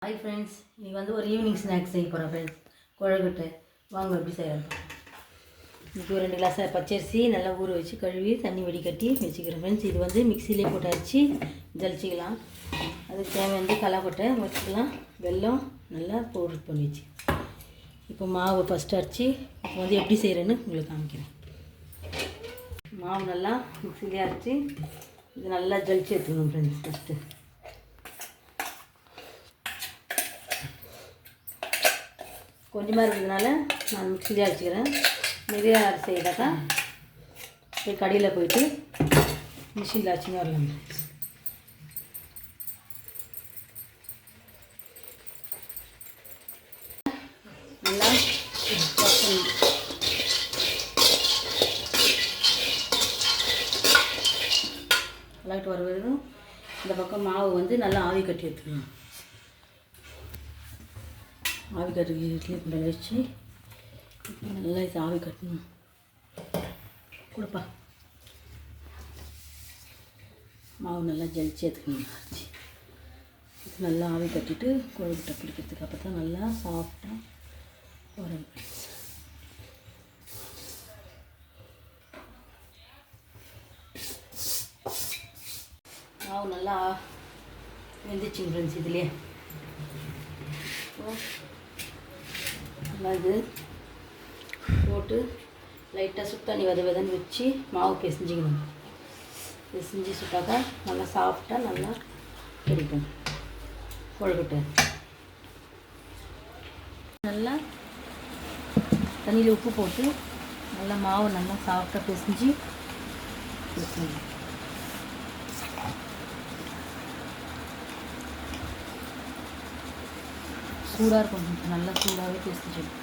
Hi friends, இன்றைக்கி வந்து ஒரு ஈவினிங் ஸ்நாக்ஸ் செய்ய போகிறேன் ஃப்ரெண்ட்ஸ். கொழுக்கட்டை வாங்க எப்படி செய்யலாம். இன்றைக்கி ஒரு 2 கிளாஸ் பச்சரிசி நல்லா ஊற வச்சு கழுவி தண்ணி வடிகட்டி வச்சுக்கிறேன் ஃப்ரெண்ட்ஸ். இது வந்து மிக்சிலே போட்டு அரைச்சி ஜலிச்சிக்கலாம். அதுக்கு தேவையான கலாக்கொட்டை வச்சுக்கலாம். வெல்லம் நல்லா பவுடர் பண்ணி வச்சு இப்போ மாவு ஃபஸ்ட்டு அரைச்சி இப்போ வந்து எப்படி செய்கிறேன்னு உங்களுக்கு காமிக்கிறேன். மாவு நல்லா மிக்சிலே அரைச்சி இது நல்லா ஜலிச்சு எடுத்துக்கணும் ஃப்ரெண்ட்ஸ். ஃபஸ்ட்டு கொஞ்சமாக இருக்கிறதுனால நான் மிக்சிலே அரைச்சிக்கிறேன். நிறைய அரைச்சி செய்தாக்கா போய் கடையில் போயிட்டு மிஷினில் அரைச்சிங்க வரலாம். நல்லா விளாட்டு வர வரைக்கும் இந்த பக்கம் மாவு வந்து நல்லா ஆவி கட்டி எடுத்துக்கணும். ஆவி கட்டி இட்லி குண்டை வச்சு நல்லா இது ஆவி கட்டணும். கொடுப்பா மாவு நல்லா ஜலிச்சு எடுத்துக்கணும். இது நல்லா ஆவி கட்டிட்டு கொழுக்கட்டை பிடிக்கிறதுக்கு அப்போ தான் நல்லா சாஃப்டாக வரும். மாவு நல்லா வெந்துச்சுங்க ஃப்ரெண்ட்ஸ். இதுலேயே நல்லா இது போட்டு லைட்டாக சுத்தண்ணி வெதன்னு வச்சு மாவு பிசைஞ்சிக்கணும். பிசைஞ்சு சுட்டாக்கா நல்லா சாஃப்டாக நல்லா கிடைக்கும் கொழுக்கட்டை. நல்லா தண்ணியில் உப்பு போட்டு நல்லா மாவு நல்லா சாஃப்டாக பிசைஞ்சு சூடாக இருக்கும். நல்லா சூடாகவே பேசிச்சிடும்.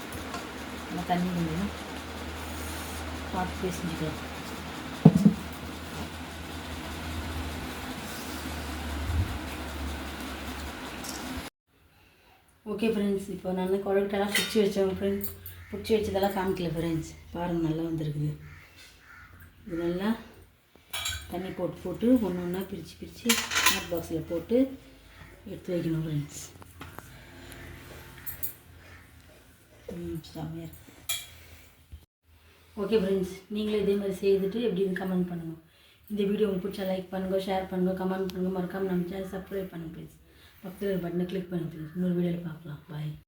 நல்லா தண்ணி கொஞ்சம் பார்த்து பேசிஞ்சுக்கலாம். ஓகே ஃப்ரெண்ட்ஸ், இப்போ நான் கொழுக்கட்டெல்லாம் பிடிச்சி வச்சேன் ஃப்ரெண்ட்ஸ். பிடிச்சி வச்சதெல்லாம் காமிக்கல ஃப்ரெண்ட்ஸ். பாருங்கள் நல்லா வந்துருக்குது. இது நல்லா தண்ணி போட்டு ஒன்று ஒன்றா பிரித்து ஹாட் பாக்ஸில் போட்டு எடுத்து வைக்கணும் ஃப்ரெண்ட்ஸ். செம்மையாக. ஓகே ஃப்ரெண்ட்ஸ், நீங்களும் இதே மாதிரி செய்துட்டு எப்படின்னு கமெண்ட் பண்ணுங்கள். இந்த வீடியோ உங்களுக்கு பிடிச்சா லைக் பண்ணுங்கள், ஷேர் பண்ணுங்கள், கமெண்ட் பண்ணுங்கள். மறக்காமல் நம்ம சேனல் சப்ஸ்கிரைப் பண்ணுங்கள் ஃப்ரெண்ட்ஸ். பக்கத்தில் பட்டனை கிளிக் பண்ணுங்கள் ஃப்ரெண்ட்ஸ். இன்னொரு வீடியோவில் பார்க்கலாம். பாய்.